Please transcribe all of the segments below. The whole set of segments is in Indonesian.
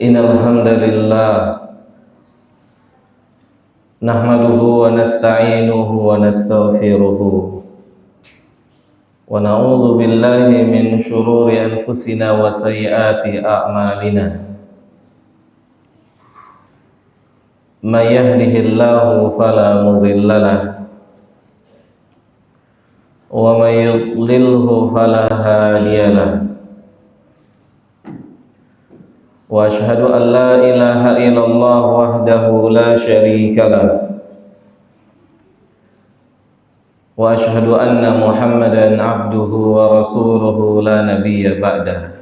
Innal hamdalillah nahmaduhu wa nasta'inuhu wa nastaghfiruhu wa na'udzu billahi min shururi anfusina wa sayyiati a'malina. May yahdihillahu fala mudilla lahu wa may yudlilhu fala hadiya lahu. Wa ashhadu an la ilaha illallah wahdahu la syarika lah wa ashhadu anna Muhammadan abduhu wa rasuluhu la nabiyya ba'dah.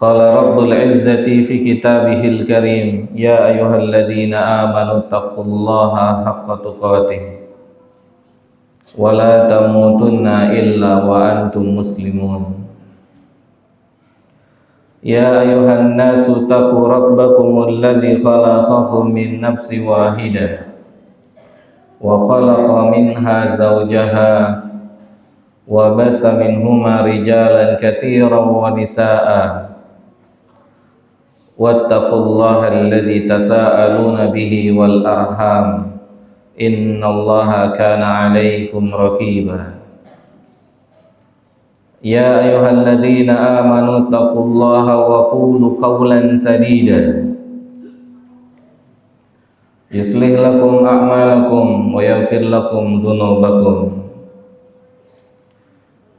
Qala rabbul izzati fi kitabihil karim ya ayyuhalladzina amanu taqullaha haqqa tuqatih wa la tamutunna illa wa antum muslimun. Ya ayuhan nasu taqu rabbakumul ladzi khalaqakum min nafsin wahidah wa khalaqa minha zawjaha wa batha minhuma rijalan katsiran wa nisaa'a wattaqullaha alladzi tasaaluna bihi wal arham innallaha kana 'alaikum raqiba. Ya ayyuhalladzina amanu taqullaha wa qulu qawlan sadida yuslih lakum a'malakum wa yaghfir lakum dhunubakum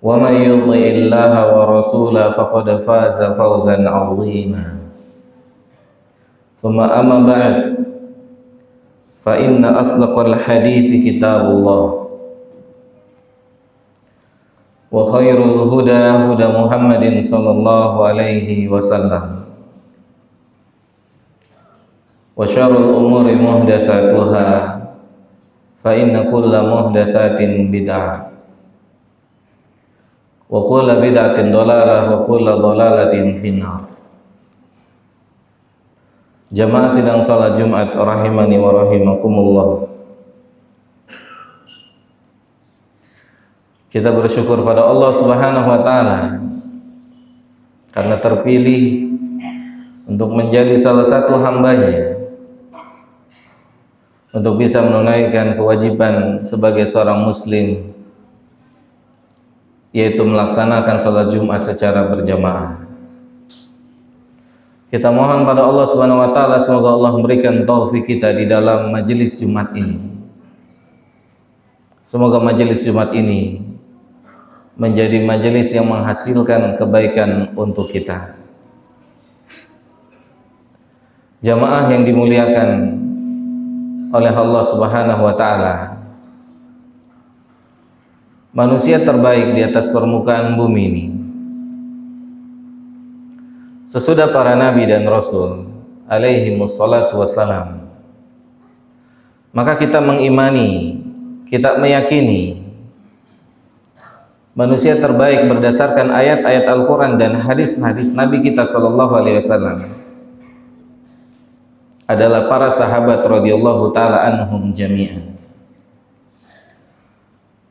wa may yuti'illaha wa rasulahu faqad faza fawzan 'azima. Thumma amma ba'd, fa inna asdaqal hadithi kitabullah wa khairul huda huda Muhammadin sallallahu alaihi wasallam wa syarrul umuri muhdatsatuha fa inna kulla muhdatsatin bid'ah wa kulla bid'atin dhalalah wa kulla dhalalatin finnar. Jamaah sidang salat Jumat rahimani wa rahimakumullah. Kita bersyukur pada Allah Subhanahu wa taala karena terpilih untuk menjadi salah satu hambanya untuk bisa menunaikan kewajiban sebagai seorang muslim, yaitu melaksanakan salat Jumat secara berjamaah. Kita mohon pada Allah Subhanahu wa taala semoga Allah memberikan taufik kita di dalam majelis Jumat ini. Semoga majelis Jumat ini menjadi majelis yang menghasilkan kebaikan untuk kita. Jamaah yang dimuliakan oleh Allah Subhanahu wa taala, manusia terbaik di atas permukaan bumi ini sesudah para nabi dan rasul alaihimus salatu wassalam, maka kita mengimani, kita meyakini manusia terbaik berdasarkan ayat-ayat Al-Quran dan hadis-hadis Nabi kita sallallahu alaihi wasallam adalah para sahabat radhiyallahu ta'ala anhum jami'an.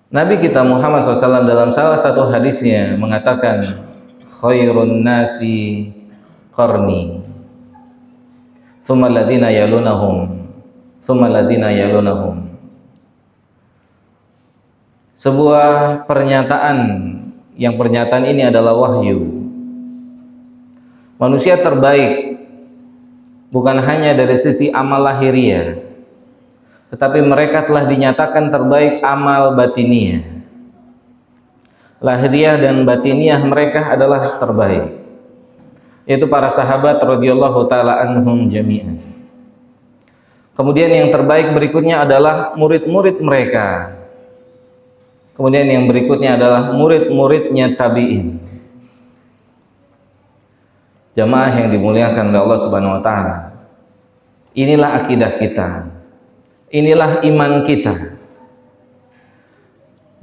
Nabi kita Muhammad SAW dalam salah satu hadisnya mengatakan, khairun nasi qarni tsumma alladziina yalunahum tsumma alladziina yalunahum. Sebuah pernyataan yang pernyataan ini adalah wahyu. Manusia terbaik bukan hanya dari sisi amal lahiriah, tetapi mereka telah dinyatakan terbaik amal batiniah. Lahiriah dan batiniah mereka adalah terbaik, yaitu para sahabat radhiyallahu ta'ala anhum jami'an. Kemudian yang terbaik berikutnya adalah murid-murid mereka. Kemudian yang berikutnya adalah murid-muridnya tabi'in. Jamaah yang dimuliakan oleh Allah Subhanahu wa taala, inilah akidah kita, inilah iman kita,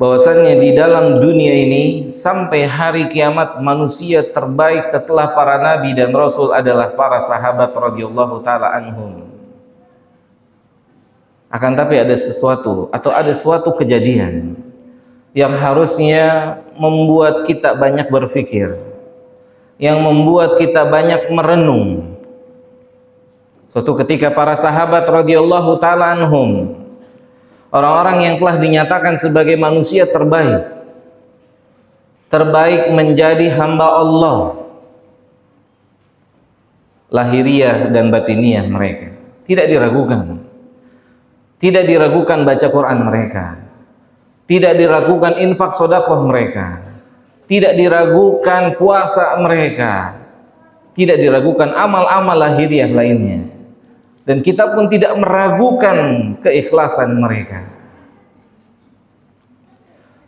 bahwasannya di dalam dunia ini sampai hari kiamat manusia terbaik setelah para nabi dan rasul adalah para sahabat radhiyallahu ta'ala anhum. Akan tapi ada sesuatu atau ada suatu kejadian yang harusnya membuat kita banyak berpikir, yang membuat kita banyak merenung. Suatu ketika para sahabat radhiyallahu taala anhum, orang-orang yang telah dinyatakan sebagai manusia terbaik menjadi hamba Allah, lahiriah dan batiniah mereka tidak diragukan. Tidak diragukan baca Quran mereka, tidak diragukan infak sedekah mereka, tidak diragukan puasa mereka, tidak diragukan amal-amal lahiriah lainnya, dan kita pun tidak meragukan keikhlasan mereka.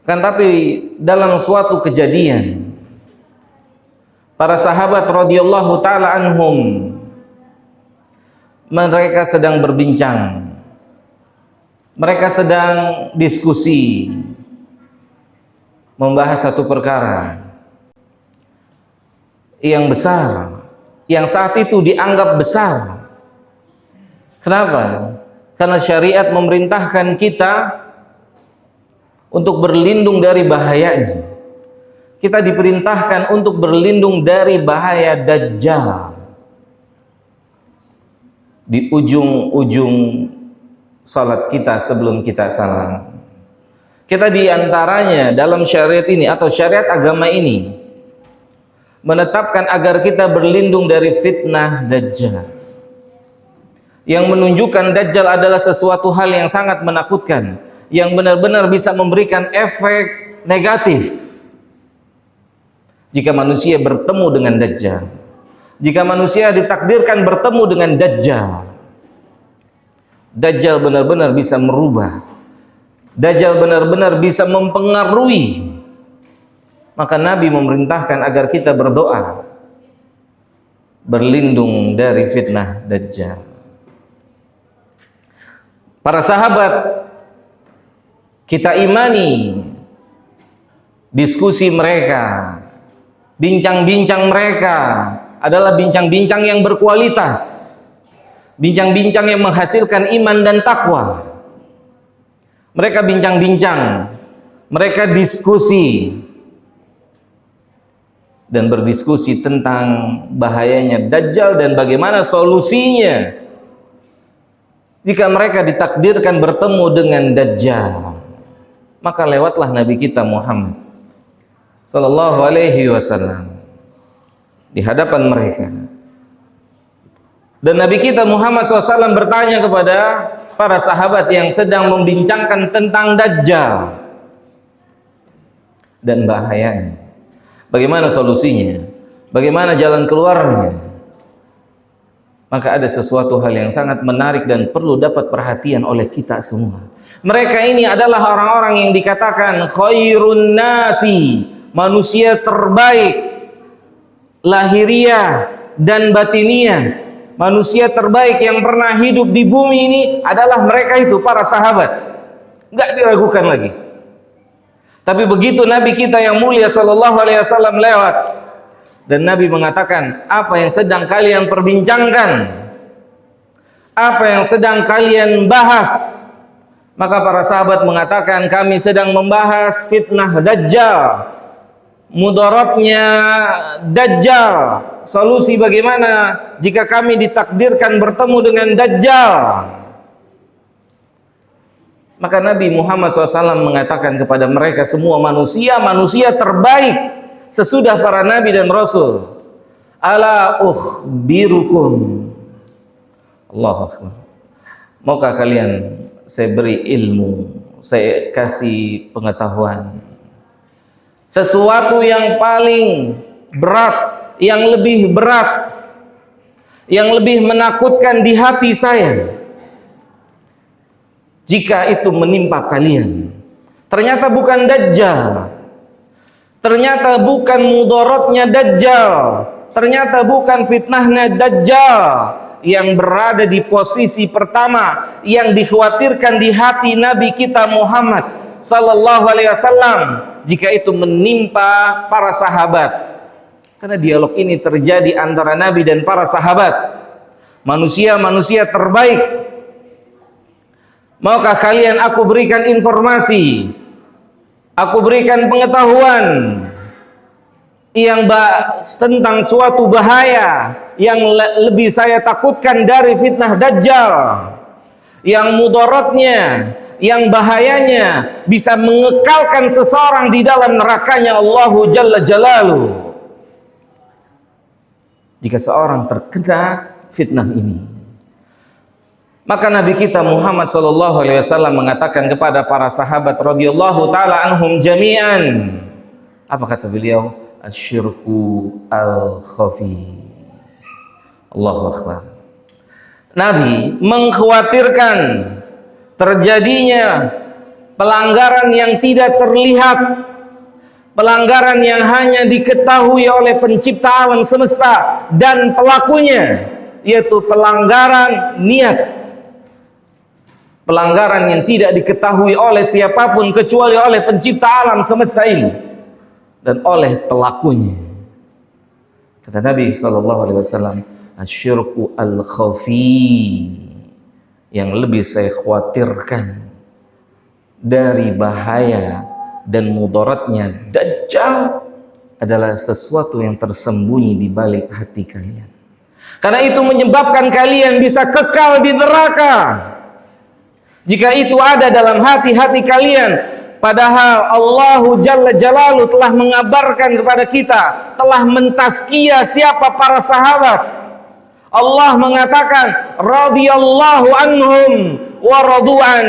Kan tapi dalam suatu kejadian, para sahabat radhiyallahu taala anhum, mereka sedang berbincang, mereka sedang diskusi, membahas satu perkara yang besar, yang saat itu dianggap besar. Kenapa? Karena syariat memerintahkan kita untuk berlindung dari bahayanya. Kita diperintahkan untuk berlindung dari bahaya Dajjal. Di ujung-ujung salat kita sebelum kita salam, kita diantaranya dalam syariat ini atau syariat agama ini menetapkan agar kita berlindung dari fitnah Dajjal, yang menunjukkan Dajjal adalah sesuatu hal yang sangat menakutkan, yang benar-benar bisa memberikan efek negatif jika manusia bertemu dengan Dajjal. Jika manusia ditakdirkan bertemu dengan Dajjal benar-benar bisa merubah, Dajjal benar-benar bisa mempengaruhi. Maka Nabi memerintahkan agar kita berdoa berlindung dari fitnah Dajjal. Para sahabat, kita imani diskusi mereka, bincang-bincang mereka adalah bincang-bincang yang berkualitas, bincang-bincang yang menghasilkan iman dan takwa. Mereka bincang-bincang, mereka diskusi dan berdiskusi tentang bahayanya Dajjal dan bagaimana solusinya jika mereka ditakdirkan bertemu dengan Dajjal. Maka lewatlah Nabi kita Muhammad sallallahu alaihi wasallam di hadapan mereka, dan Nabi kita Muhammad SAW bertanya kepada para sahabat yang sedang membincangkan tentang Dajjal dan bahayanya, bagaimana solusinya, bagaimana jalan keluarnya. Maka ada sesuatu hal yang sangat menarik dan perlu dapat perhatian oleh kita semua. Mereka ini adalah orang-orang yang dikatakan khairun nasi, manusia terbaik lahiriah dan batiniah. Manusia terbaik yang pernah hidup di bumi ini adalah mereka itu, para sahabat. Enggak diragukan lagi. Tapi begitu Nabi kita yang mulia sallallahu alaihi wasallam lewat, dan Nabi mengatakan, apa yang sedang kalian perbincangkan? Apa yang sedang kalian bahas? Maka para sahabat mengatakan, kami sedang membahas fitnah Dajjal, mudaratnya Dajjal, solusi bagaimana jika kami ditakdirkan bertemu dengan Dajjal. Maka Nabi Muhammad SAW mengatakan kepada mereka semua, manusia terbaik sesudah para nabi dan rasul. Ala ukhbirukum, Allahu Akbar, maukah kalian saya beri ilmu, saya kasih pengetahuan, sesuatu yang paling berat, yang lebih berat, yang lebih menakutkan di hati saya jika itu menimpa kalian. Ternyata bukan Dajjal, ternyata bukan mudaratnya Dajjal, ternyata bukan fitnahnya Dajjal yang berada di posisi pertama yang dikhawatirkan di hati Nabi kita Muhammad sallallahu alaihi wasallam jika itu menimpa para sahabat. Karena dialog ini terjadi antara Nabi dan para sahabat, manusia terbaik. Maukah kalian aku berikan informasi, aku berikan pengetahuan tentang suatu bahaya yang lebih saya takutkan dari fitnah Dajjal, yang mudaratnya, yang bahayanya bisa mengekalkan seseorang di dalam nerakanya Allahu Jalla Jalaluhu. Jika seorang terkena fitnah ini, maka Nabi kita Muhammad sallallahu alaihi wasallam mengatakan kepada para sahabat radhiyallahu taala anhum jami'an. Apa kata beliau? Asyirku al-khafi. Allahu akbar. Nabi mengkhawatirkan terjadinya pelanggaran yang tidak terlihat, pelanggaran yang hanya diketahui oleh pencipta alam semesta dan pelakunya, yaitu pelanggaran niat, pelanggaran yang tidak diketahui oleh siapapun kecuali oleh pencipta alam semesta ini dan oleh pelakunya. Kata Nabi SAW, asyirku al-khafi, yang lebih saya khawatirkan dari bahaya dan mudaratnya Dajjal adalah sesuatu yang tersembunyi di balik hati kalian. Karena itu menyebabkan kalian bisa kekal di neraka. Jika itu ada dalam hati-hati kalian, padahal Allahu Jalla Jalaluhu telah mengabarkan kepada kita, telah mentazkiyah siapa para sahabat. Allah mengatakan radhiyallahu anhum wa radu'an.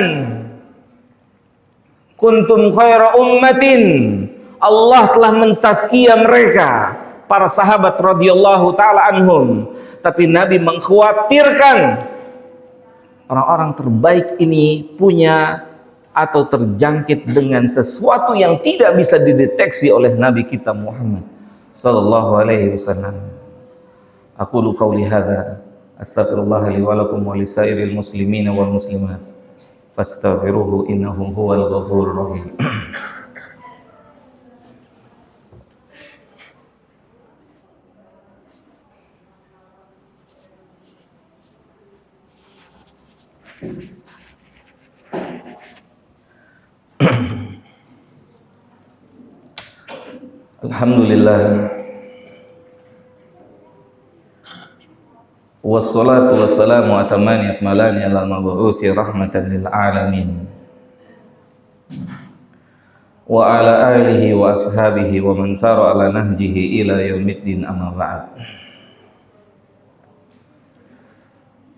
Kuntum khaira ummatin. Allah telah mentazkiyah mereka, para sahabat radhiyallahu taala anhum. Tapi Nabi mengkhawatirkan orang-orang terbaik ini punya atau terjangkit dengan sesuatu yang tidak bisa dideteksi oleh Nabi kita Muhammad sallallahu alaihi wasallam. Aqulu qauli hadza astaghfirullah li wa lakum wa lisairil muslimina wal muslimat fastaghfiruhu innahu huwal ghafurur rahim. Alhamdulillah, wassalatu wassalamu atamani akmalani ala mabu'uthi rahmatan lil alamin wa ala alihi wa ashabihi wa man sara ala nahjihi ila yaumiddin, amma ba'd.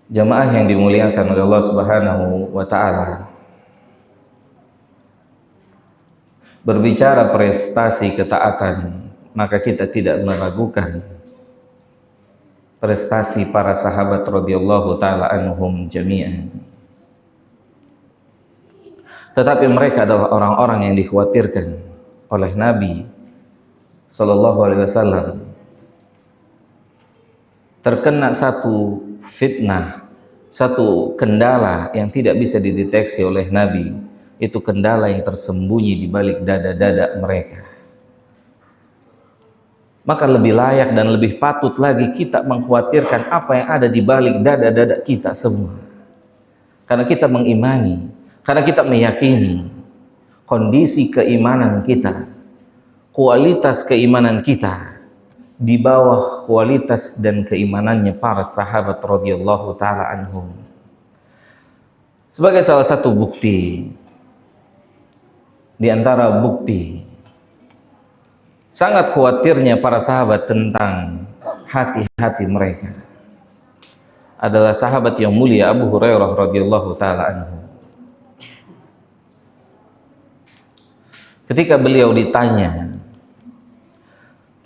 Jamaah yang dimuliakan oleh Allah Subhanahu wa taala, berbicara prestasi ketaatan, maka kita tidak meragukan prestasi para sahabat radhiyallahu taala anhum jami'an. Tetapi mereka adalah orang-orang yang dikhawatirkan oleh Nabi sallallahu alaihi wasallam terkena satu fitnah, satu kendala yang tidak bisa dideteksi oleh Nabi. Itu kendala yang tersembunyi di balik dada-dada mereka. Maka lebih layak dan lebih patut lagi kita mengkhawatirkan apa yang ada di balik dada-dada kita semua. Karena kita mengimani, karena kita meyakini kondisi keimanan kita, kualitas keimanan kita di bawah kualitas dan keimanannya para sahabat radhiyallahu taala anhum. Sebagai salah satu bukti di antara bukti sangat khawatirnya para sahabat tentang hati-hati mereka adalah sahabat yang mulia Abu Hurairah radhiyallahu taala anhu. Ketika beliau ditanya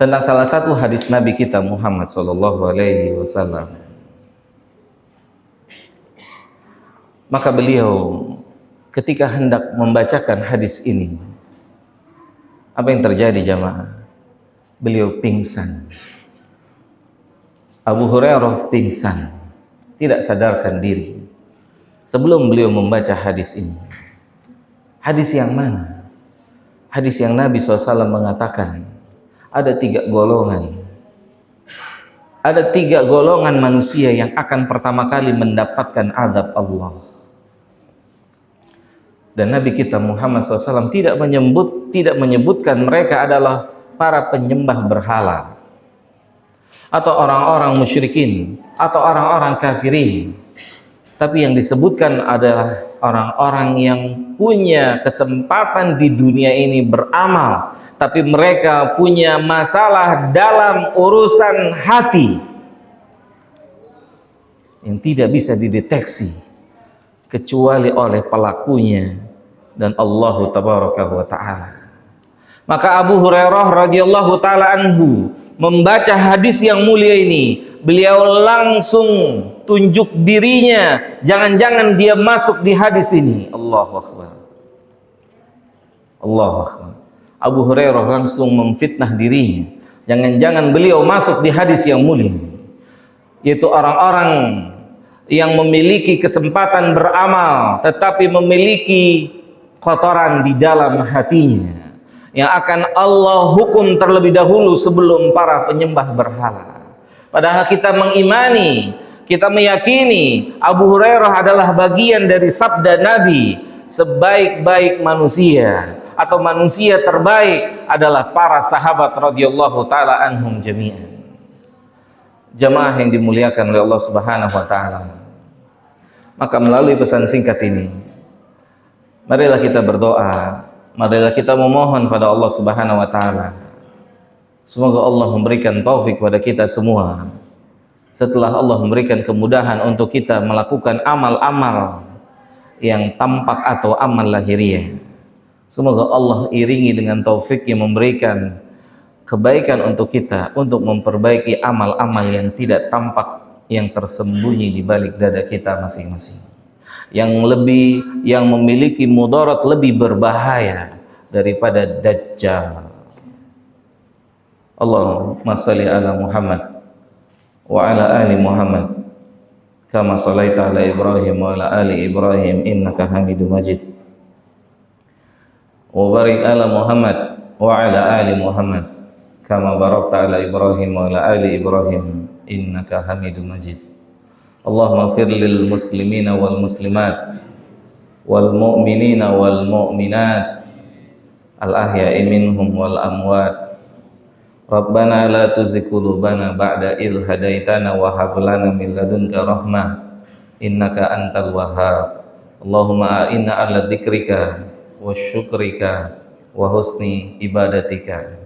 tentang salah satu hadis Nabi kita Muhammad sallallahu alaihi wasallam, maka beliau ketika hendak membacakan hadis ini, apa yang terjadi jamaah? Beliau pingsan. Abu Hurairah pingsan, tidak sadarkan diri sebelum beliau membaca hadis ini. Hadis yang mana? Hadis yang Nabi SAW mengatakan ada 3 golongan. Ada 3 golongan manusia yang akan pertama kali mendapatkan azab Allah. Dan Nabi kita Muhammad SAW tidak menyebutkan mereka adalah para penyembah berhala atau orang-orang musyrikin atau orang-orang kafirin, tapi yang disebutkan adalah orang-orang yang punya kesempatan di dunia ini beramal, tapi mereka punya masalah dalam urusan hati yang tidak bisa dideteksi kecuali oleh pelakunya dan Allah tabaraka wa ta'ala. Maka Abu Hurairah radhiyallahu ta'ala anhu membaca hadis yang mulia ini, beliau langsung tunjuk dirinya, jangan-jangan dia masuk di hadis ini. Allahu Akbar. Allahu Akbar. Abu Hurairah langsung memfitnah dirinya, jangan-jangan beliau masuk di hadis yang mulia, yaitu orang-orang yang memiliki kesempatan beramal tetapi memiliki kotoran di dalam hatinya, yang akan Allah hukum terlebih dahulu sebelum para penyembah berhala. Padahal kita mengimani, kita meyakini Abu Hurairah adalah bagian dari sabda Nabi, sebaik-baik manusia atau manusia terbaik adalah para sahabat radhiyallahu taala anhum jami'an. Jamaah yang dimuliakan oleh Allah Subhanahu wa taala. Maka melalui pesan singkat ini, marilah kita berdoa, marilah kita memohon pada Allah Subhanahu wa taala. Semoga Allah memberikan taufik pada kita semua. Setelah Allah memberikan kemudahan untuk kita melakukan amal-amal yang tampak atau amal lahiriah, semoga Allah iringi dengan taufik yang memberikan kebaikan untuk kita untuk memperbaiki amal-amal yang tidak tampak, yang tersembunyi di balik dada kita masing-masing, yang memiliki mudarat lebih berbahaya daripada Dajjal. Allahumma shalli ala Muhammad wa ala ali Muhammad kama shallaita ala Ibrahim wa ala ali Ibrahim innaka Hamidum Majid, wa barik ala Muhammad wa ala ali Muhammad kama barakta ala Ibrahim wa ala ali Ibrahim innaka Hamidum Majid. Allahumma fir lil muslimina wal muslimat wal mu'minina wal mu'minat al ahya'i minhum wal amwat. Rabbana la tuzigh qulubana ba'da idh hadaitana wa hab lana min ladunka rahmah innaka antal wahhab. Allahumma inna ala dzikrika wa syukrika wa husni ibadatika.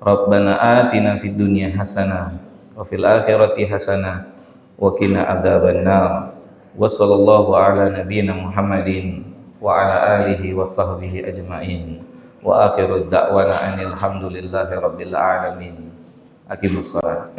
Rabbana atina fid dunya hasanah wa fil akhirati hasanah wa qina adzabannar. Wa sallallahu ala nabiyyina Muhammadin wa ala alihi wa sahbihi ajmain. Wa akhiru da'wana anil hamdulillahi rabbil alamin. Aqimus shalah.